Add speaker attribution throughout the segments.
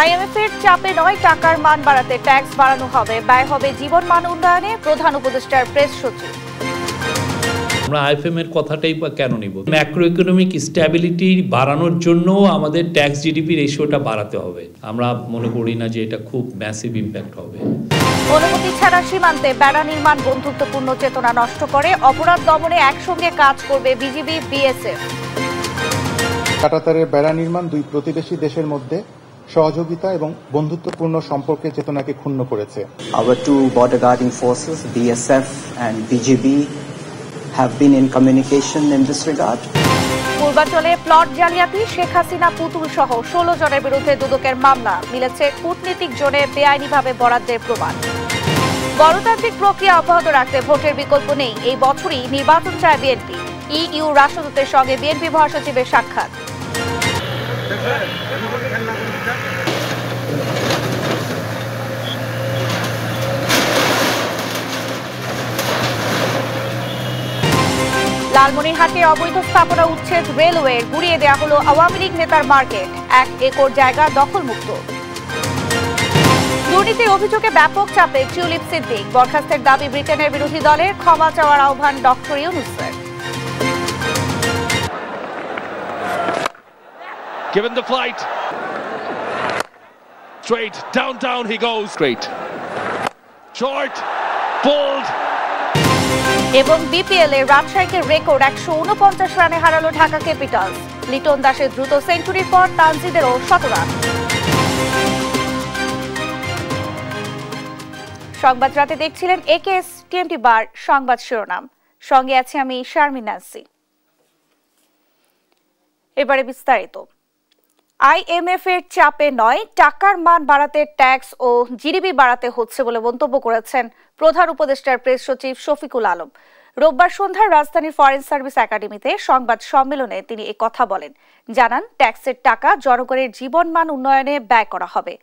Speaker 1: আইএমএফের চাপে নয়, টাকার মান বাড়াতে ট্যাক্স বাড়ানো হবে, ব্যয় হবে জীবন মান উন্নয়নে, প্রধান উপদেষ্টার প্রেস সচিব।
Speaker 2: আমরা আইএমএফ এর কথাটাই বা কেন নিব? ম্যাক্রো ইকোনমিক স্ট্যাবিলিটি বাড়ানোর জন্য আমাদের ট্যাক্স জিডিপি রেশিওটা বাড়াতে হবে। আমরা মনে করি না যে এটা খুব ম্যাসিভ ইম্প্যাক্ট হবে।
Speaker 1: অনুমতি ছাড়া সীমান্তে বেড়া নির্মাণ বন্ধুত্বপূর্ণ চেতনা নষ্ট করে, অপরাধ দমনে একসঙ্গে কাজ করবে বিজিবি বিএসএফ।
Speaker 3: কাঁটাতারের বেড়া নির্মাণ দুই প্রতিবেশী দেশের মধ্যে সহযোগিতা এবং বন্ধুত্বপূর্ণ সম্পর্কের চেতনাকে ক্ষুণ্ণ করেছে।
Speaker 4: Our two border guarding forces, BSF and BGB, have been in communication in this regard.
Speaker 1: পূর্বাঞ্চলে প্লট জালিয়াতি, শেখ হাসিনা পুতুল সহ 16 জনের বিরুদ্ধে দুদকের মামলা, মিলেছে কূটনীতিক জোনে বেআইনিভাবে বরাদ্দের প্রমাণ। গণতান্ত্রিক প্রক্রিয়া অব্যাহত রাখতে ভোটের বিকল্প নেই, এই বছরই নির্বাচন চায় বিএনপি। ইইউ রাষ্ট্রদূতের সঙ্গে বিএনপি মহাসচিবের সাক্ষাৎ। লালমনিরহাটে অবৈধ স্থাপনা উচ্ছেদ, রেলওয়ের গুড়িয়ে দেওয়া হলো আওয়ামী লীগ নেতার মার্কেট, 1 একর জায়গা দখলমুক্ত। দুর্নীতির অভিযোগে ব্যাপক চাপে টিউলিপ সিদ্দিক, বরখাস্তের দাবি ব্রিটেনের বিরোধী দলের, ক্ষমা চাওয়ার আহ্বান doctor ইউনূসের।
Speaker 5: Given the flight, straight down he goes, straight, short, bold.
Speaker 1: এবং বিপিএল এ রাজশাহীকে রেকর্ড 149 রানে হারালো ঢাকা ক্যাপিটালস। লিটন দাসের দ্রুত সেঞ্চুরির পর তানজিদেরও শতরান। সংবাদ রাতে দেখছিলেন একেএস টিএমটি বার সংবাদ শিরোনাম, সঙ্গে আছি আমি শারমিন নাসি। এবারে বিস্তারিত। আইএমএফ এর চাপে নয়, টাকার মান বাড়াতে ট্যাক্স ও জিডিপি বাড়াতে হচ্ছে বলে মন্তব্য করেছেন প্রধান উপদেষ্টার প্রেস সচিব শফিকুল আলম। রোববার সন্ধ্যায় রাজধানীর ফরেন সার্ভিস একাডেমিতে সংবাদ সম্মেলনে তিনি এ কথা বলেন। জানান, ট্যাক্সের টাকা জনগণের জীবনমান উন্নয়নে ব্যয় করা হবে।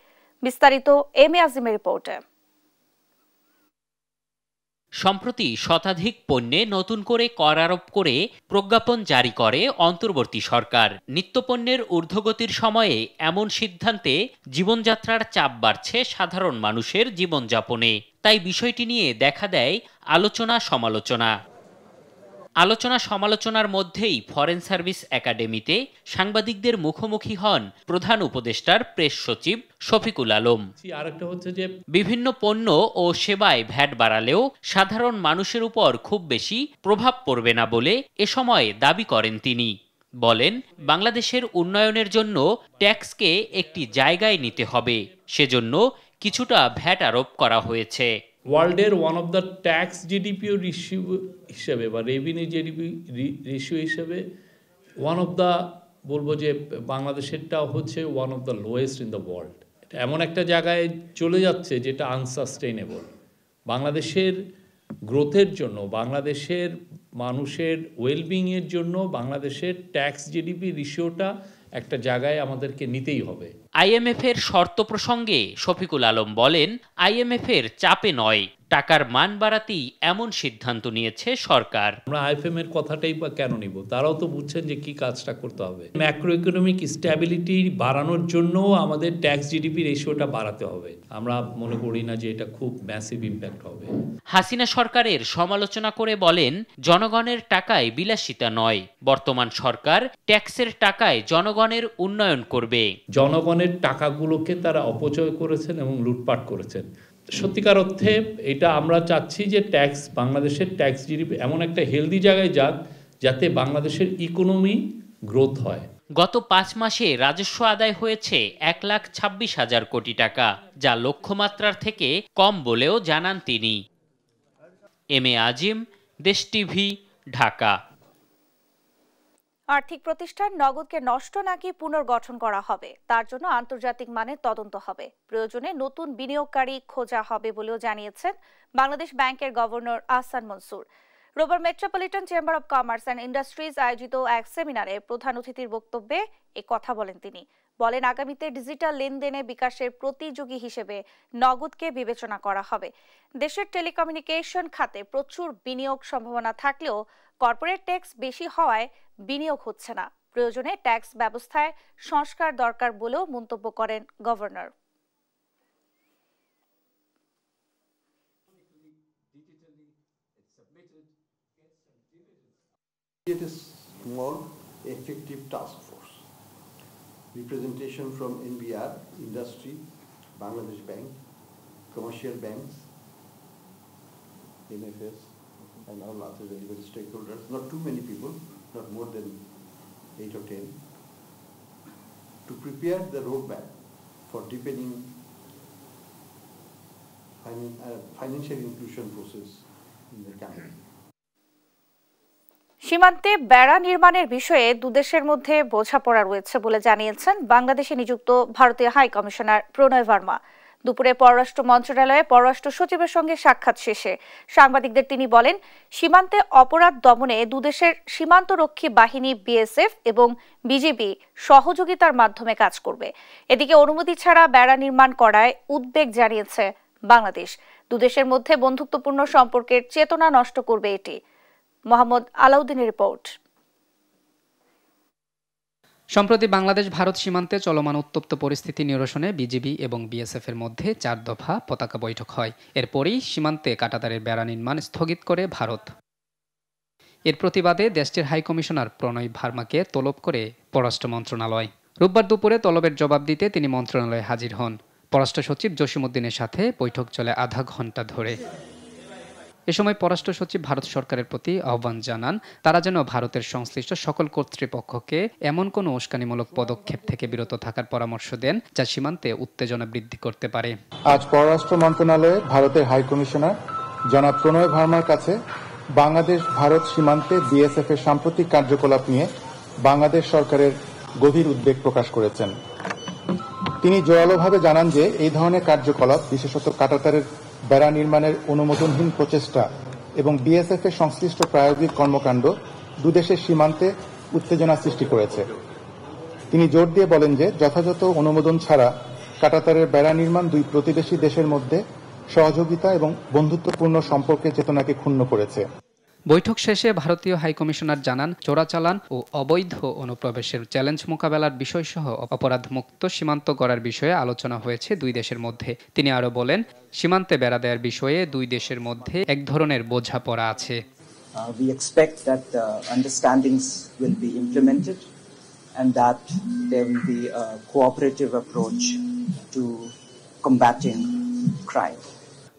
Speaker 1: বিস্তারিত এম এ আজিমের রিপোর্টে।
Speaker 6: সম্প্রতি শতাধিক পণ্যে নতুন করে কর আরোপ করে প্রজ্ঞাপন জারি করে অন্তর্বর্তী সরকার। নিত্যপণ্যের ঊর্ধ্বগতির সময়ে এমন সিদ্ধান্তে জীবনযাত্রার চাপ বাড়ছে সাধারণ মানুষের জীবনযাপনে। তাই বিষয়টি নিয়ে দেখা দেয় আলোচনা সমালোচনার মধ্যেই ফরেন সার্ভিস একাডেমিতে সাংবাদিকদের মুখোমুখি হন প্রধান উপদেষ্টার প্রেস সচিব শফিকুল আলম।
Speaker 2: আরেকটা হচ্ছে যে
Speaker 6: বিভিন্ন পণ্য ও সেবায় ভ্যাট বাড়ালেও সাধারণ মানুষের উপর খুব বেশি প্রভাব পড়বে না বলে এ সময় দাবি করেন তিনি। বলেন, বাংলাদেশের উন্নয়নের জন্য ট্যাক্সকে একটি জায়গায় নিতে হবে, সেজন্য কিছুটা ভ্যাট আরোপ করা হয়েছে।
Speaker 2: ওয়ার্ল্ডের one of the tax GDP ratio হিসেবে বা রেভিনিউ জিডিপি রেশিও হিসেবে ওয়ান অফ দ্য, বলবো যে বাংলাদেশেরটা হচ্ছে one of the lowest in the world. এটা এমন একটা জায়গায় চলে যাচ্ছে যেটা আনসাস্টেইনেবল। বাংলাদেশের গ্রোথের জন্য, বাংলাদেশের মানুষের ওয়েলবিংয়ের জন্য বাংলাদেশের ট্যাক্স জিডিপি রেশিওটা একটা জায়গায় আমাদেরকে নিতেই হবে।
Speaker 6: আইএমএফ এর শর্ত প্রসঙ্গে শফিকুল আলম বলেন, আইএমএফ এর চাপে নয়, টাকার মান বাড়াতেই এমন সিদ্ধান্ত নিয়েছে সরকার।
Speaker 2: আমরা আইএমএফ এর কথাটাই বা কেন নিব? তারাও তো বুঝছেন যে কি কাজটা করতে হবে। ম্যাক্রো ইকোনমিক স্ট্যাবিলিটি বাড়ানোর জন্য আমাদের ট্যাক্স জিডিপি রেশিওটা বাড়াতে হবে। আমরা মনে করি না যে এটা খুব ম্যাসিভ ইম্প্যাক্ট হবে।
Speaker 6: হাসিনা সরকারের সমালোচনা করে বলেন, জনগণের টাকায় বিলাসিতা নয়, বর্তমান সরকার ট্যাক্সের টাকায় জনগণের উন্নয়ন করবে।
Speaker 2: জনগণের টাকাগুলোকে তারা অপচয় করেছেন এবং লুটপাট করেছেন। সত্যিকার অর্থে এটা আমরা চাচ্ছি যে ট্যাক্স, বাংলাদেশের ট্যাক্স জিডিপি এমন একটা হেলদি জায়গায় যাক যাতে বাংলাদেশের ইকোনমি গ্রোথ হয়।
Speaker 6: গত 5 মাসে রাজস্ব আদায় হয়েছে 1,26,000 কোটি টাকা, যা লক্ষ্যমাত্রার থেকে কম বলেও জানান তিনি। এম এ আজিম, দেশ টিভি, ঢাকা।
Speaker 1: আর্থিক প্রতিষ্ঠান নগদকে নষ্ট নাকি পুনর্গঠন করা হবে, তার জন্য আন্তর্জাতিক মানের তদন্ত হবে। প্রয়োজনে নতুন বিনিয়োগকারী খোঁজা হবে বলেও জানিয়েছেন বাংলাদেশ ব্যাংকের গভর্নর আহসান মনসুর। রোববার metropolitan chamber of commerce and industries আয়োজিত এক সেমিনারে প্রধান অতিথির বক্তব্যে এ কথা বলেন তিনি। বলেন, আগামীতে ডিজিটাল লেনদেনে বিকাশের প্রতিযোগী হিসেবে নগদকে বিবেচনা করা হবে। দেশের টেলিকমিউনিকেশন খাতে প্রচুর বিনিয়োগ সম্ভাবনা থাকলেও কর্পোরেট ট্যাক্স বেশি হওয়ায় বিনিয়োগ হচ্ছে না। প্রয়োজনে ট্যাক্স ব্যবস্থায় সংস্কার দরকার বলেও মন্তব্য করেন governor.
Speaker 7: It is small, effective task force. Representation from NBR, industry, Bangladesh Bank, commercial banks, MFS, and all other relevant stakeholders. Not too many people, not more than 8 or 10, to prepare the roadmap for deepening financial inclusion process in the country.
Speaker 1: সীমান্তে বেড়া নির্মাণের বিষয়ে দুদেশের মধ্যে বোঝাপড়া রয়েছে বলে জানিয়েছেন বাংলাদেশে নিযুক্ত ভারতীয় হাই কমিশনার প্রণয় ভার্মা। দুপুরে পররাষ্ট্র মন্ত্রণালয়ে পররাষ্ট্র সচিবের সঙ্গে সাক্ষাৎ শেষে সাংবাদিকদের তিনি বলেন, সীমান্তে অপরাধ দমনে দুদেশের সীমান্তরক্ষী বাহিনী বিএসএফ এবং বিজিবি সহযোগিতার মাধ্যমে কাজ করবে। এদিকে অনুমতি ছাড়া বেড়া নির্মাণ করায় উদ্বেগ জানিয়েছে বাংলাদেশ। দুদেশের মধ্যে বন্ধুত্বপূর্ণ সম্পর্কের চেতনা নষ্ট করবে এটি। মোহাম্মদ আলাউদ্দিনের রিপোর্ট।
Speaker 8: সম্প্রতি বাংলাদেশ ভারত সীমান্তে চলমান উত্তপ্ত পরিস্থিতি নিরসনে বিজিবি এবং বিএসএফ এর মধ্যে 4 দফা পতাকা বৈঠক হয়। এরপরই সীমান্তে কাঁটাতারের বেড়া নির্মাণ স্থগিত করে ভারত। এর প্রতিবাদে দেশটির হাই কমিশনার প্রণয় ভার্মাকে তলব করে পররাষ্ট্র মন্ত্রণালয়। রোববার দুপুরে তলবের জবাব দিতে তিনি মন্ত্রণালয়ে হাজির হন। পররাষ্ট্র সচিব জসিমউদ্দিনের সাথে বৈঠক চলে আধা ঘণ্টা ধরে। এ সময় পররাষ্ট্র সচিব ভারত সরকারের প্রতি আহ্বান জানান, তারা যেন ভারতের সংশ্লিষ্ট সকল কর্তৃপক্ষকে এমন কোনো উস্কানিমূলক পদক্ষেপ থেকে বিরত থাকার পরামর্শ দেন যা সীমান্তে উত্তেজনা বৃদ্ধি করতে পারে।
Speaker 3: আজ পররাষ্ট্র মন্ত্রণালয়ে ভারতের হাই কমিশনার জনাব প্রণয় ভার্মার কাছে বাংলাদেশ ভারত সীমান্তে বিএসএফ এর সাম্প্রতিক কার্যকলাপ নিয়ে বাংলাদেশ সরকারের গভীর উদ্বেগ প্রকাশ করেছেন। তিনি জোরালোভাবে জানান যে এই ধরনের কার্যকলাপ, বিশেষত কাঁটাতারের বেড়া নির্মাণের অনুমোদনহীন প্রচেষ্টা এবং বিএসএফ এর সংশ্লিষ্ট প্রায়োগিক কর্মকাণ্ড দুদেশের সীমান্তে উত্তেজনা সৃষ্টি করেছে। তিনি জোর দিয়ে বলেন যে যথাযথ অনুমোদন ছাড়া কাঁটাতারের বেড়া নির্মাণ দুই প্রতিবেশী দেশের মধ্যে সহযোগিতা এবং বন্ধুত্বপূর্ণ সম্পর্কের চেতনাকে ক্ষুণ্ণ করেছে।
Speaker 8: বৈঠক শেষে ভারতীয় হাইকমিশনার জানান, চোরাচালান ও অবৈধ অনুপ্রবেশের চ্যালেঞ্জ মোকাবেলার বিষয়সহ অপরাধমুক্ত সীমান্ত গড়ার বিষয়ে আলোচনা হয়েছে দুই দেশের মধ্যে। তিনি আরও বলেন, সীমান্তে বেড়া দেওয়ার বিষয়ে দুই দেশের মধ্যে এক ধরনের বোঝাপড়া আছে।
Speaker 4: We expect that the understandings will be implemented and that there will be a cooperative approach to combating crime.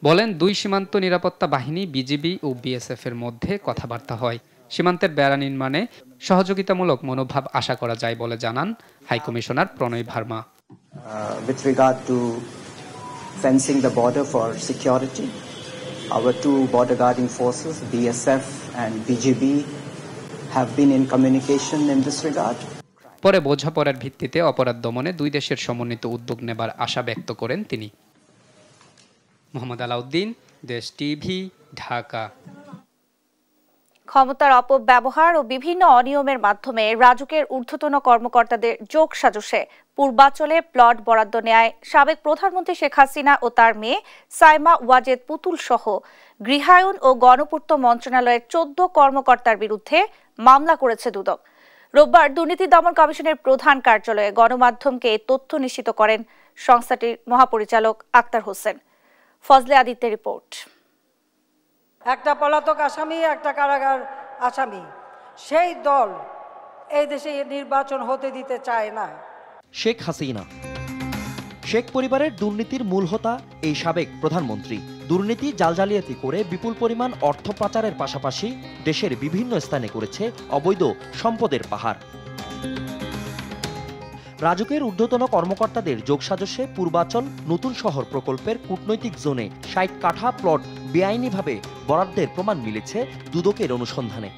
Speaker 8: বলেন, দুই সীমান্ত নিরাপত্তা বাহিনী বিজিবি ও বিএসএফ এর মধ্যে কথাবার্তা হয়। সীমান্তের বেড়া নির্মাণে সহযোগিতামূলক মনোভাব আশা করা যায় বলে জানান high commissioner Pranay Verma.
Speaker 4: With regard to fencing the border for security, our two border guarding forces, BSF and BGB, have been in communication in this regard.
Speaker 8: পরে বোঝাপড়ার ভিত্তিতে অপরাধ দমনে দুই দেশের সমন্বিত উদ্যোগ নেবার আশা ব্যক্ত করেন তিনি। মোহাম্মদ আলাউদ্দিন, দেশ টিভি, ঢাকা।
Speaker 1: ক্ষমতার অপব্যবহার ও বিভিন্ন অনিয়মের মাধ্যমে রাজুকের ঊর্ধ্বতন কর্মকর্তাদের যোগ সাজশে পূর্বাঞ্চলে প্লট বরাদ্দ নেয় সাবেক প্রধানমন্ত্রী শেখ হাসিনা ও তার মেয়ে সাইমা ওয়াজেদ পুতুল সহ গৃহায়ন ও গণপূর্ত মন্ত্রণালয়ের 14 কর্মকর্তার বিরুদ্ধে মামলা করেছে দুদক। রোববার দুর্নীতি দমন কমিশনের প্রধান কার্যালয়ে গণমাধ্যমকে এই তথ্য নিশ্চিত করেন সংস্থাটির মহাপরিচালক আক্তার হোসেন। ফজলে আদিত্যের রিপোর্ট।
Speaker 9: একটা পলাতক আসামি, একটা কারাগার আসামি, সেই দল এই দেশে নির্বাচন হতে দিতে চায় না।
Speaker 10: শেখ হাসিনা, শেখ পরিবারের দুর্নীতির মূল হোতা এই সাবেক প্রধানমন্ত্রী। দুর্নীতি জালজালিয়াতি করে বিপুল পরিমাণ অর্থ পাচারের পাশাপাশি দেশের বিভিন্ন স্থানে করেছে অবৈধ সম্পদের পাহাড়। রাজুকের ঊর্ধ্বতন কর্মকর্তাদের যোগসাজশে পূর্বাচল নতুন শহর প্রকল্পের কূটনৈতিক জোনে 60 কাঠা প্লট বেআইনিভাবে বরাদ্দের প্রমাণ মিলেছে দুদকের অনুসন্ধানে।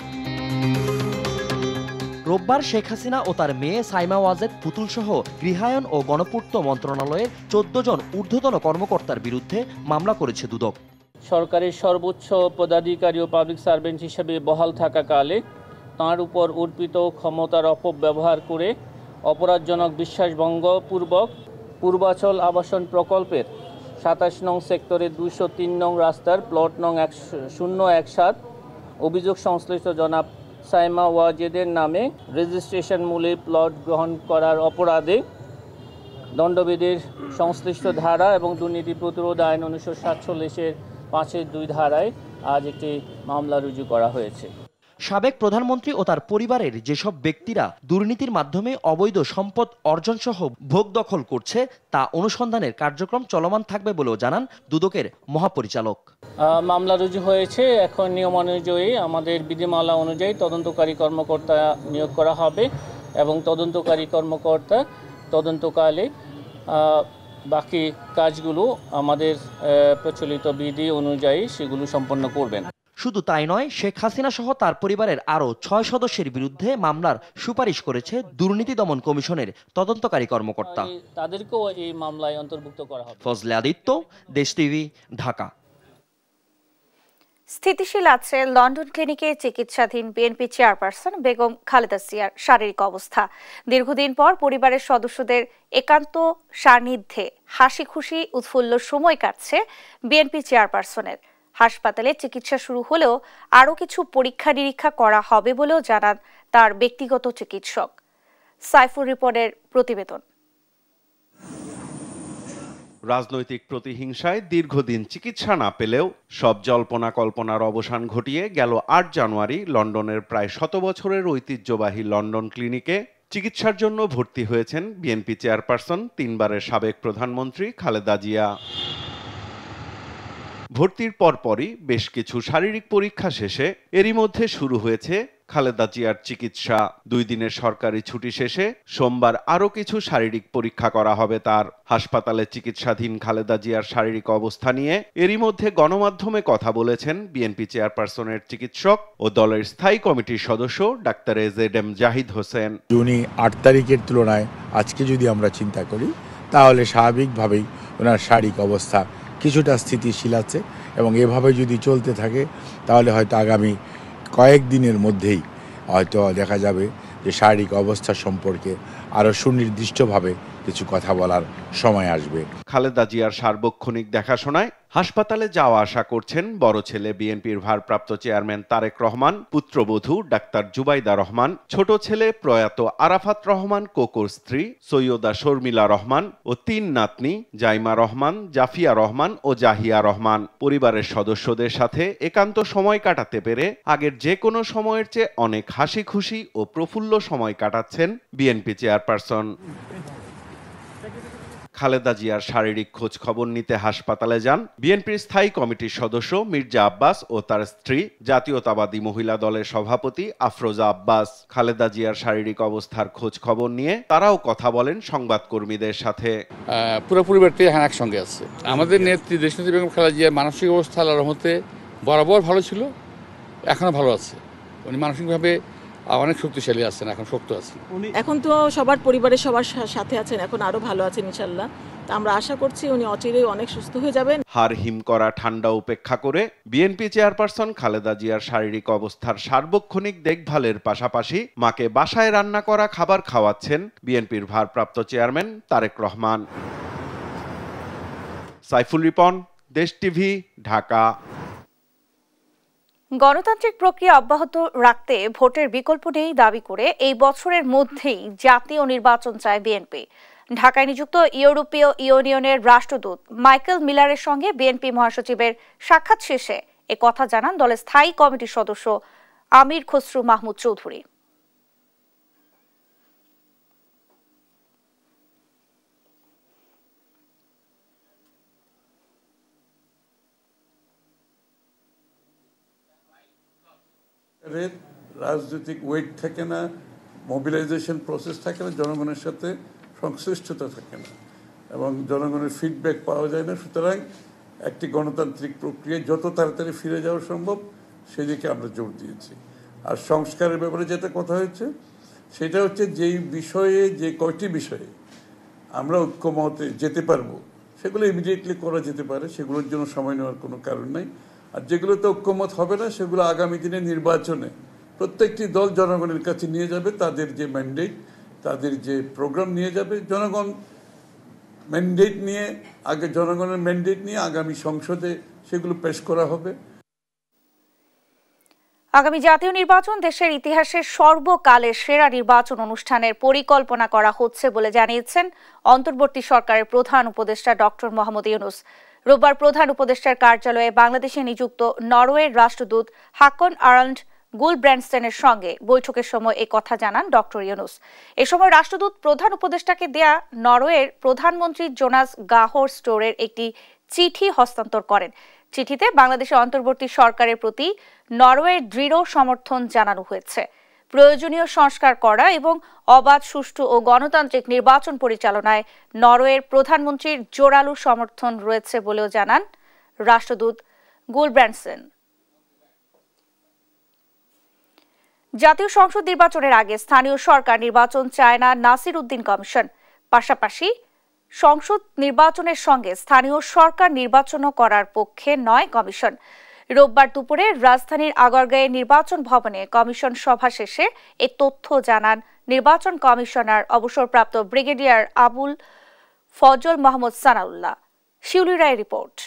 Speaker 10: রোববার শেখ হাসিনা ও তার মেয়ে সাইমা ওয়াজেদ পুতুল সহ গৃহায়ন ও গণপূর্ত মন্ত্রণালয়ের 14 জন ঊর্ধ্বতন কর্মকর্তার বিরুদ্ধে মামলা করেছে দুদক।
Speaker 11: সরকারের সর্বোচ্চ পদাধিকারী ও পাবলিক সার্ভেন্ট হিসেবে বহাল থাকাকালে তাঁর উপর অর্পিত ক্ষমতার অপব্যবহার করে অপরাধজনক বিশ্বাসভঙ্গপূর্বক পূর্বাচল আবাসন প্রকল্পের 27 নং সেক্টরের 203 নং রাস্তার প্লট নং 017 অভিযোগ সংশ্লিষ্ট জনাব সাইমা ওয়াজেদের নামে রেজিস্ট্রেশনমূলক প্লট গ্রহণ করার অপরাধে দণ্ডবিধির সংশ্লিষ্ট ধারা এবং দুর্নীতি প্রতিরোধ আইন 1947-এর 5-2 ধারায় আজ একটি মামলা রুজু করা হয়েছে।
Speaker 10: সাবেক প্রধানমন্ত্রী ও তার পরিবারের যেসব ব্যক্তিরা দুর্নীতির মাধ্যমে অবৈধ সম্পদ অর্জন সহ ভোগ দখল করছে তা অনুসন্ধানের কার্যক্রম চলমান থাকবে বলেও জানান দুদকের মহাপরিচালক।
Speaker 11: মামলা রুজু হয়েছে, এখন নিয়ম অনুযায়ী আমাদের বিধিমালা অনুযায়ী তদন্তকারী কর্মকর্তা নিয়োগ করা হবে এবং তদন্তকারী কর্মকর্তা তদন্তকালে বাকি কাজগুলো আমাদের প্রচলিত বিধি অনুযায়ী সেগুলো সম্পন্ন করবেন।
Speaker 10: শুধু তাই নয়, শেখ হাসিনা সহ তার পরিবারের আরও 6 সদস্যের বিরুদ্ধে মামলার সুপারিশ করেছে দুর্নীতি দমন কমিশনের তদন্তকারী কর্মকর্তা।
Speaker 11: তাদেরকেও এই মামলায় অন্তর্ভুক্ত করা হবে।
Speaker 10: ফজলে আদিত্য, দেশ টিভি, ঢাকা।
Speaker 1: স্থিতিশীল আছে লন্ডন ক্লিনিকে চিকিৎসাধীন বিএনপি চেয়ারপারসন বেগম খালেদা জিয়ার শারীরিক অবস্থা। দীর্ঘদিন পর পরিবারের সদস্যদের একান্ত সান্নিধ্যে হাসি খুশি উৎফুল্ল সময় কাটছে বিএনপি চেয়ারপারসনের। হাসপাতালে চিকিৎসা শুরু হলেও আরও কিছু পরীক্ষা নিরীক্ষা করা হবে বলেও জানান তার ব্যক্তিগত চিকিৎসক। সাইফুর রিপনের প্রতিবেদন।
Speaker 12: রাজনৈতিক প্রতিহিংসায় দীর্ঘদিন চিকিৎসা না পেলেও সব জল্পনা কল্পনার অবসান ঘটিয়ে গেল 8 জানুয়ারি লন্ডনের প্রায় 100 বছরের ঐতিহ্যবাহী লন্ডন ক্লিনিকে চিকিৎসার জন্য ভর্তি হয়েছেন বিএনপি চেয়ারপারসন 3 বারের সাবেক প্রধানমন্ত্রী খালেদা জিয়া। ভর্তির পরপরই বেশ কিছু শারীরিক পরীক্ষা শেষে এরই মধ্যে শুরু হয়েছে খালেদা জিয়ার চিকিৎসা। 2 দিনের সরকারি ছুটি শেষে সোমবার আরও কিছু শারীরিক পরীক্ষা করা হবে তার। হাসপাতালে চিকিৎসাধীন খালেদা জিয়ার শারীরিক অবস্থা নিয়ে এরই মধ্যে গণমাধ্যমে কথা বলেছেন বিএনপি চেয়ারপারসনের চিকিৎসক ও দলের স্থায়ী কমিটির সদস্য ডাক্তার এজেডএম জাহিদ হোসেন।
Speaker 13: জুনি 8 তারিখের তুলনায় আজকে যদি আমরা চিন্তা করি তাহলে স্বাভাবিকভাবেই ওনার শারীরিক অবস্থা কিছুটা স্থিতিশীল আছে এবং এভাবে যদি চলতে থাকে তাহলে হয়তো আগামী কয়েকদিনের মধ্যেই হয়তো দেখা যাবে যে শারীরিক অবস্থা সম্পর্কে আরও সুনির্দিষ্টভাবে কিছু কথা বলার সময় আসবে।
Speaker 12: খালেদা জিয়ার সার্বক্ষণিক দেখাশোনায় হাসপাতালে যাওয়া আসা করছেন বড় ছেলে বিএনপির ভারপ্রাপ্ত চেয়ারম্যান তারেক রহমান, পুত্রবধূ ডাক্তার জুবাইদা রহমান, ছোট ছেলে প্রয়াত আরাফাত রহমান কোকোর স্ত্রী সৈয়দা শর্মিলা রহমান ও 3 নাতনি জাইমা রহমান, জাফিয়া রহমান ও জাহিয়া রহমান। পরিবারের সদস্যদের সাথে একান্ত সময় কাটাতে পেরে আগের যে কোনো সময়ের চেয়ে অনেক হাসি খুশি ও প্রফুল্ল সময় কাটাচ্ছেন বিএনপি চেয়ারপারসন। খালেদা জিয়ার শারীরিক খোঁজ খবর নিতে হাসপাতালে যান বিএনপির স্থায়ী কমিটির সদস্য মির্জা আব্বাস ও তার স্ত্রী জাতীয়তাবাদী মহিলা দলের সভাপতি আফরোজা আব্বাস। খালেদা জিয়ার শারীরিক অবস্থার খোঁজ খবর নিয়ে তারাও কথা বলেন সংবাদকর্মীদের সাথে।
Speaker 14: পুরো পরিবারটি একসঙ্গে আছে। আমাদের নেত্রী দেশনেত্রী বেগম খালেদা জিয়ার মানসিক অবস্থা আল্লাহর রহমতে বরাবর ভালো ছিল, এখনো ভালো আছে। উনি মানসিকভাবে অনেক শক্তিশালী আছেন, এখন শক্ত আছেন।
Speaker 15: এখন তো সবার পরিবারের সবার সাথে আছেন, এখন আরো ভালো আছেন ইনশাআল্লাহ। আমরা আশা করছি উনি অচিরেই অনেক সুস্থ হয়ে যাবেন।
Speaker 12: হার হিম করা ঠান্ডা উপেক্ষা করে বিএনপি চেয়ারপারসন খালেদা জিয়ার শারীরিক অবস্থার সার্বক্ষণিক দেখভালের পাশাপাশি মাকে বাসায় রান্না করা খাবার খাওয়াচ্ছেন বিএনপির ভারপ্রাপ্ত চেয়ারম্যান তারেক রহমান। সাইফুল রিপন, দেশ টিভি, ঢাকা।
Speaker 1: গণতান্ত্রিক প্রক্রিয়া অব্যাহত রাখতে ভোটের বিকল্প নেই দাবি করে এই বছরের মধ্যেই জাতীয় নির্বাচন চায় বিএনপি। ঢাকায় নিযুক্ত ইউরোপীয় ইউনিয়নের রাষ্ট্রদূত মাইকেল মিলারের সঙ্গে বিএনপি মহাসচিবের সাক্ষাৎ শেষে এ কথা জানান দলের স্থায়ী কমিটির সদস্য আমির খসরু মাহমুদ চৌধুরী।
Speaker 16: রাজনৈতিক ওয়েট থাকে না, মোবিলাইজেশন প্রসেস থাকে না, জনগণের সাথে সংশ্লিষ্টতা থাকে না এবং জনগণের ফিডব্যাক পাওয়া যায় না। সুতরাং একটি গণতান্ত্রিক প্রক্রিয়া যত তাড়াতাড়ি ফিরে যাওয়া সম্ভব সেদিকে আমরা জোর দিয়েছি। আর সংস্কারের ব্যাপারে যেটা কথা হয়েছে সেটা হচ্ছে যেই বিষয়ে, যে কয়টি বিষয়ে আমরা ঐক্যমতে যেতে পারবো সেগুলো ইমিডিয়েটলি করা যেতে পারে, সেগুলোর জন্য সময় নেওয়ার কোনো কারণ নাই। আর যেগুলোতে ঐক্যমত হবে না সেগুলো আগামী দিনে নির্বাচনে প্রত্যেকটি দল জনগণের কাছে নিয়ে যাবে, তাদের যে ম্যান্ডেট, তাদের যে প্রোগ্রাম নিয়ে যাবে। জনগণের ম্যান্ডেট নিয়ে আগামী সংসদে সেগুলো পেশ করা হবে।
Speaker 1: আগামী জাতীয় নির্বাচন দেশের ইতিহাসের সর্বকালের সেরা নির্বাচন অনুষ্ঠানের পরিকল্পনা করা হচ্ছে বলে জানিয়েছেন অন্তর্বর্তী সরকারের প্রধান উপদেষ্টা ডক্টর মোহাম্মদ ইউনূস। রোববার প্রধান উপদেষ্টার কার্যালয়ে বাংলাদেশে নিযুক্ত নরওয়ের রাষ্ট্রদূত হাকন আরাল্ড গুলব্র্যান্ডসেনের সঙ্গে বৈঠকের সময় এই কথা জানান ডক্টর ইউনূস। এ সময় রাষ্ট্রদূত প্রধান উপদেষ্টাকে দেয়া নরওয়ের প্রধানমন্ত্রী জোনাস গাহর স্টোরের একটি চিঠি হস্তান্তর করেন। চিঠিতে বাংলাদেশের অন্তর্বর্তী সরকারের প্রতি নরওয়ের দৃঢ় সমর্থন জানানো হয়েছে। প্রয়োজনীয় সংস্কার করা এবং অবাধ, সুষ্ঠু ও গণতান্ত্রিক নির্বাচন পরিচালনায় নরওয়ের প্রধানমন্ত্রীর জোরালো সমর্থন রয়েছে বলেও জানান রাষ্ট্রদূত গুলব্র্যান্ডসেন। জাতীয় সংসদ নির্বাচনের আগে স্থানীয় সরকার নির্বাচন চায় না নাসির উদ্দিন কমিশন। পাশাপাশি সংসদ নির্বাচনের সঙ্গে স্থানীয় সরকার নির্বাচনও করার পক্ষে নয় কমিশন। রোববার দুপুরে রাজধানীর আগারগাঁয়ে নির্বাচন ভবনে কমিশন সভা শেষে এ তথ্য জানান নির্বাচন কমিশনার অবসরপ্রাপ্ত ব্রিগেডিয়ার আবুল ফজল মোহাম্মদ সানাউল্লাহ। শিউলি রায়ের রিপোর্ট।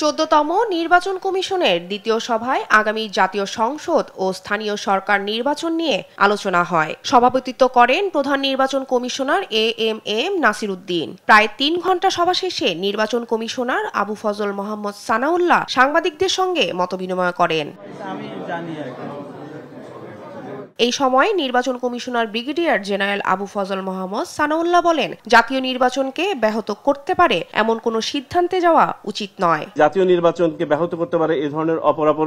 Speaker 17: ১৪তম নির্বাচন কমিশনের দ্বিতীয় সভায় আগামী জাতীয় সংসদ ও স্থানীয় সরকার নির্বাচন নিয়ে আলোচনা হয়। সভাপতিত্ব করেন প্রধান নির্বাচন কমিশনার এএমএম নাসির উদ্দিন। প্রায় ৩ ঘণ্টা সভা শেষে নির্বাচন কমিশনার আবু ফজল মোহাম্মদ সানাউল্লাহ সাংবাদিকদের সঙ্গে মতবিনিময় করেন। এই সময় নির্বাচন commissioner brigadier general Abu Fazal Mohammad Sanaullah বলেন, জাতীয় নির্বাচনকে ব্যাহত করতে পারে এমন কোনো সিদ্ধান্তে যাওয়া উচিত নয়।
Speaker 18: জাতীয় নির্বাচনকে ব্যাহত করতে পারে এই ধরনের অপরাপর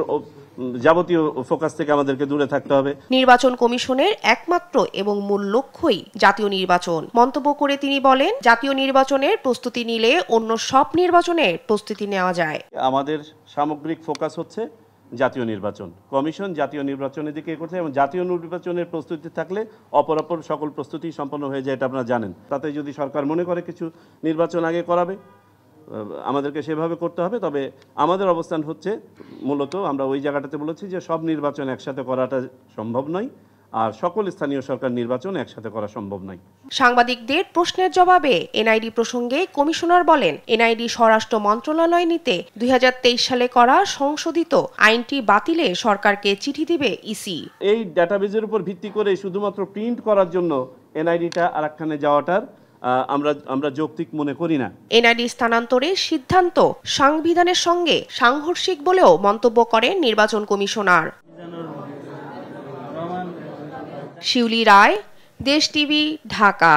Speaker 18: যাবতীয় ফোকাস থেকে আমাদেরকে দূরে থাকতে হবে।
Speaker 17: নির্বাচন কমিশনের একমাত্র এবং মূল লক্ষ্যই জাতীয় নির্বাচন মন্তব্য করে তিনি বলেন, জাতীয় নির্বাচনের প্রস্তুতি নিলে অন্য সব নির্বাচনের প্রস্তুতি নেওয়া যায়।
Speaker 18: আমাদের সামগ্রিক ফোকাস হচ্ছে জাতীয় নির্বাচন। কমিশন জাতীয় নির্বাচনের দিকে করছে এবং জাতীয় নির্বাচনের প্রস্তুতি থাকলে অপরাপর সকল প্রস্তুতি সম্পন্ন হয়ে যায়, এটা আপনারা জানেন। তাতে যদি সরকার মনে করে কিছু নির্বাচন আগে করাবে, আমাদেরকে সেভাবে করতে হবে। তবে আমাদের অবস্থান হচ্ছে মূলত আমরা ওই জায়গাটাতে বলেছি যে সব নির্বাচন একসাথে করাটা সম্ভব নয়, আর সকল স্থানীয় সরকার নির্বাচন একসাথে করা সম্ভব নয়।
Speaker 17: সাংবাদিকদের প্রশ্নের জবাবে এনআইডি প্রসঙ্গে কমিশনার বলেন, এনআইডি স্বরাষ্ট্র মন্ত্রণালয় নিতে 2023 সালে করা সংশোধিত আইনটি বাতিলে সরকারকে চিঠি দিবে ইসি।
Speaker 18: এই ডাটাবেজের উপর ভিত্তি করে শুধুমাত্র প্রিন্ট করার জন্য এনআইডিটা আরেকখানে যাওয়াটার আমরা যৌক্তিক মনে করি না।
Speaker 17: এনআইডি স্থানান্তরের সিদ্ধান্ত সংবিধানের সঙ্গে সাংঘর্ষিক বলেও মন্তব্য করেন নির্বাচন কমিশনার। শিউলি রায়, দেশ টিভি, ঢাকা।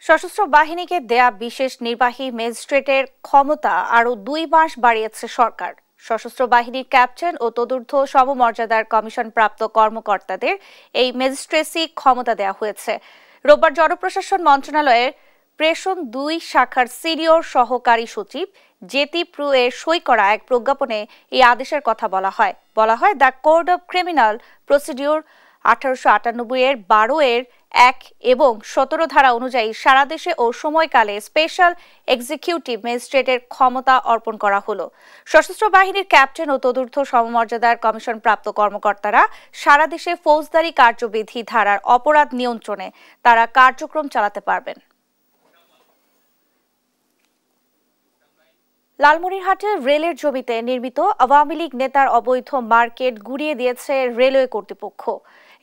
Speaker 1: সশস্ত্র বাহিনীকে দেয়া বিশেষ নির্বাহী ম্যাজিস্ট্রেটের ক্ষমতা আরও 2 মাস বাড়িয়েছে সরকার। সশস্ত্র বাহিনীর ক্যাপ্টেন ও তদূর্ধ্ব সমমর্যাদার কমিশনপ্রাপ্ত কর্মকর্তাদের এই ম্যাজিস্ট্রেসি ক্ষমতা দেওয়া হয়েছে। রোববার জনপ্রশাসন মন্ত্রণালয়ের প্রেষণ 2 শাখার সিনিয়র সহকারী সচিব জেতি প্রু এর সই করা এক প্রজ্ঞাপনে এই আদেশের কথা বলা হয় the code of criminal procedure 1898 এর 12 এর 1 এবং 17 ধারা অনুযায়ী সারা দেশে ও সময়কালে স্পেশাল এক্সিকিউটিভ ম্যাজিস্ট্রেটের ক্ষমতা অর্পণ করা হলো। সশস্ত্র বাহিনীর ক্যাপ্টেন ও তদূর্ধ্ব সমমর্যাদার কমিশনপ্রাপ্ত কর্মকর্তারা সারা দেশে ফৌজদারি কার্যবিধি ধারার অপরাধ নিয়ন্ত্রণে তারা কার্যক্রম চালাতে পারবেন। লালমনিরহাটে রেলের জমিতে নির্মিত আওয়ামী লীগ নেতার অবৈধ মার্কেট গুড়িয়ে দিয়েছে রেলওয়ে কর্তৃপক্ষ।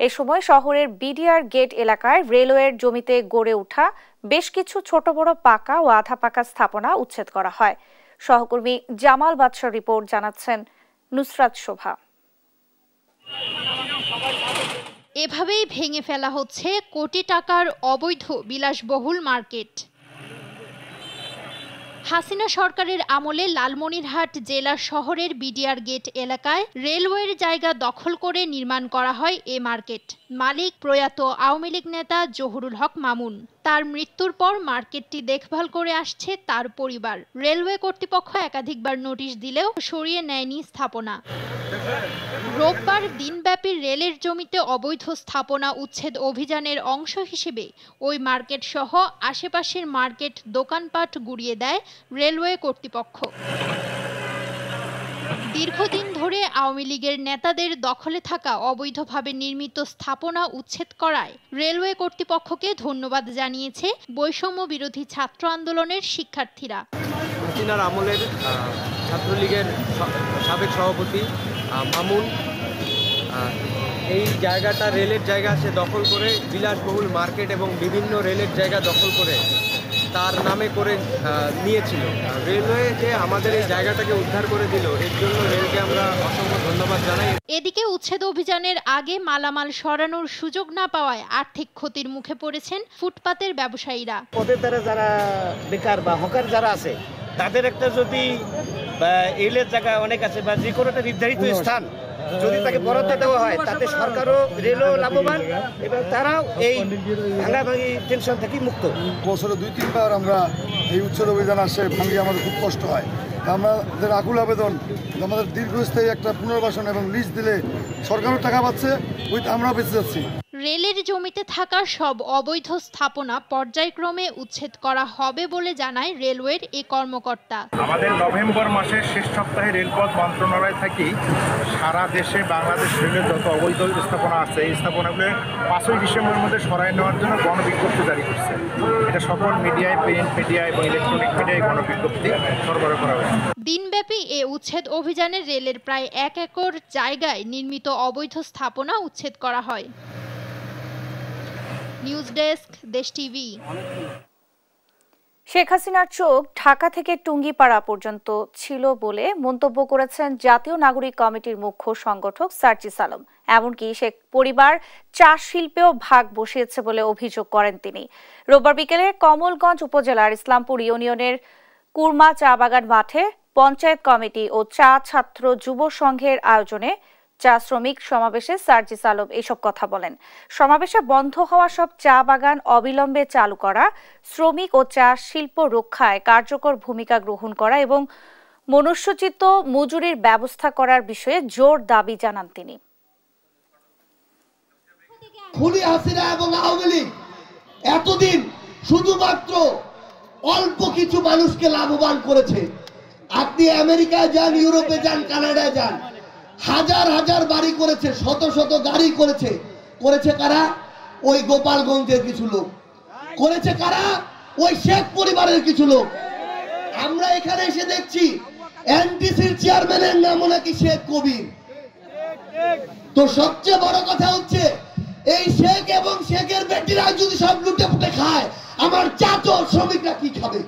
Speaker 1: এ সময় শহরের বিডিআর গেট এলাকায় রেলওয়ের জমিতে গড়ে ওঠা বেশ কিছু ছোট বড় পাকা ও আধা পাকা স্থাপনা উচ্ছেদ করা হয়। সহকর্মী জামাল বাদশার রিপোর্ট জানাচ্ছেন নুসরাত শোভা।
Speaker 19: এভাবেই ভেঙে ফেলা হচ্ছে কোটি টাকার অবৈধ বিলাসবহুল মার্কেট। হাসিনা সরকারের আমলে লালমনিরহাট জেলা শহরের বিডিআর গেট এলাকায় রেলওয়ের জায়গা দখল করে নির্মাণ করা হয় এ মার্কেট। মালিক প্রয়াত আওয়ামী লীগ নেতা জহুরুল হক মামুন। তার মৃত্যুর পর মার্কেটটি দেখভাল করে আসছে তার পরিবার। রেলওয়ে কর্তৃপক্ষ একাধিকবার নোটিশ দিলেও সরিয়ে নেয়নি স্থাপনা। রোববার দিনব্যাপী রেলের জমিতে অবৈধ স্থাপনা উচ্ছেদ অভিযানের অংশ হিসেবে ওই মার্কেট সহ আশেপাশের মার্কেট দোকানপাট গুড়িয়ে দেয় রেলওয়ে কর্তৃপক্ষ। দীর্ঘদিন ধরে আওয়ামী লীগের নেতাদের দখলে থাকা অবৈধভাবে নির্মিত স্থাপনা উচ্ছেদ করায় রেলওয়ে কর্তৃপক্ষকে ধন্যবাদ জানিয়েছে বৈষম্য বিরোধী ছাত্র আন্দোলনের শিক্ষার্থীরা।
Speaker 20: হাসিনার আমলের ছাত্রলীগের সাবেক সভাপতি মামুন এই জায়গাটা রেলের জায়গা সে দখল করে বিলাসবহুল মার্কেট এবং বিভিন্ন রেলের জায়গা দখল করে তার নামে করে নিয়েছিল। রেলওয়ে যে আমাদের এই জায়গাটাকে উদ্ধার করে দিল, এর জন্য রেলকে আমরা অসংখ্য ধন্যবাদ জানাই।
Speaker 19: এদিকে উচ্ছেদ অভিযানের আগে মালামাল সরানোর সুযোগ না পাওয়ায় আর্থিক ক্ষতির মুখে পড়েছেন ফুটপাতের ব্যবসায়ীরা।
Speaker 21: পদের দ্বারা যারা বেকার বা হকার যারা আছে তাদের একটা যদি রেলের জায়গা অনেক আছে বা যে কোনো একটা নির্ধারিত স্থান যদি তাকে বরাদ্দ দেওয়া হয় তাতে সরকারও রেলও লাভবান এবং তারাও এই ভাঙাভাঙি টেনশন থেকে মুক্ত।
Speaker 22: বছরে 2-3 বার আমরা এই উচ্ছেদ অভিযান আসে, ভাঙি আমাদের খুব কষ্ট হয়। আমাদের আকুল আবেদন আমাদের দীর্ঘস্থায়ী একটা পুনর্বাসন এবং লিজ দিলে সরকারও টাকা পাচ্ছে, আমরা বেঁচে যাচ্ছি।
Speaker 19: রেলের জমিতে থাকা সব অবৈধ স্থাপনা পর্যায়ক্রমে উচ্ছেদ করা হবে বলে জানায় রেলওয়ের এই কর্মকর্তা।
Speaker 23: আমাদের নভেম্বর মাসের শেষ সপ্তাহে রেলপথ মন্ত্রণালয় থেকে সারা দেশে বাংলাদেশ রেলের যত অবৈধ স্থাপনা আছে এই স্থাপনাগুলো 5ই ডিসেম্বরের মধ্যে সরাই নেওয়ার জন্য গণবিজ্ঞপ্তি জারি করছে। এটা সকল মিডিয়ায়, প্রিন্ট মিডিয়া এবং ইলেকট্রনিক মিডিয়ায় গণবিজ্ঞপ্তি সরবরাহ করা হয়েছে।
Speaker 19: দিনব্যাপী এ উচ্ছেদ অভিযানে রেলের প্রায় 1 একর জায়গায় নির্মিত অবৈধ স্থাপনা উচ্ছেদ করা হয়। নিউজ ডেস্ক, দেশ টিভি।
Speaker 1: শেখ হাসিনার চোখ ঢাকা থেকে টুঙ্গিপাড়া পর্যন্ত ছিল বলে মন্তব্য করেছেন জাতীয় নাগরিক কমিটির মুখ্য সংগঠক সার্জিস আলম। এমনকি শেখ পরিবার চা শিল্পেও ভাগ বসিয়েছে বলে অভিযোগ করেন তিনি। রোববার বিকেলে কমলগঞ্জ উপজেলার ইসলামপুর ইউনিয়নের কুরমা চা বাগান মাঠে পঞ্চায়েত কমিটি ও চা ছাত্র যুব সংঘের আয়োজনে চা শ্রমিক সমাবেশে সার্জিস আলম এসব কথা বলেন। সমাবেশে বন্ধ হওয়া সব চা বাগান অবিলম্বে চালু করা, শ্রমিক ও চা শিল্প রক্ষায় কার্যকর ভূমিকা গ্রহণ করা এবং মনুষ্যোচিত মজুরির ব্যবস্থা করার বিষয়ে জোর দাবি জানান তিনি।
Speaker 24: খুনি হাসিনা এবং আওয়ামী লীগ এতদিন শুধুমাত্র অল্প কিছু মানুষকে লাভবান করেছে। আপনি আমেরিকায় যান, ইউরোপে যান, কানাডায় যান, হাজার হাজার বাড়ি করেছে, শত শত গাড়ি করেছে। করেছে কারা? ওই গোপালগঞ্জের কিছু লোক। করেছে কারা? ওই শেখ পরিবারের কিছু লোক। আমরা এখানে এসে দেখছি এনটিসির চেয়ারম্যানের নামও নাকি শেখ কবির। তো সবচেয়ে বড় কথা হচ্ছে এই শেখ এবং শেখের বেটিরা যদি সব লুটে ফুটে খায়, আমার চাচা শ্রমিকরা কি খাবে?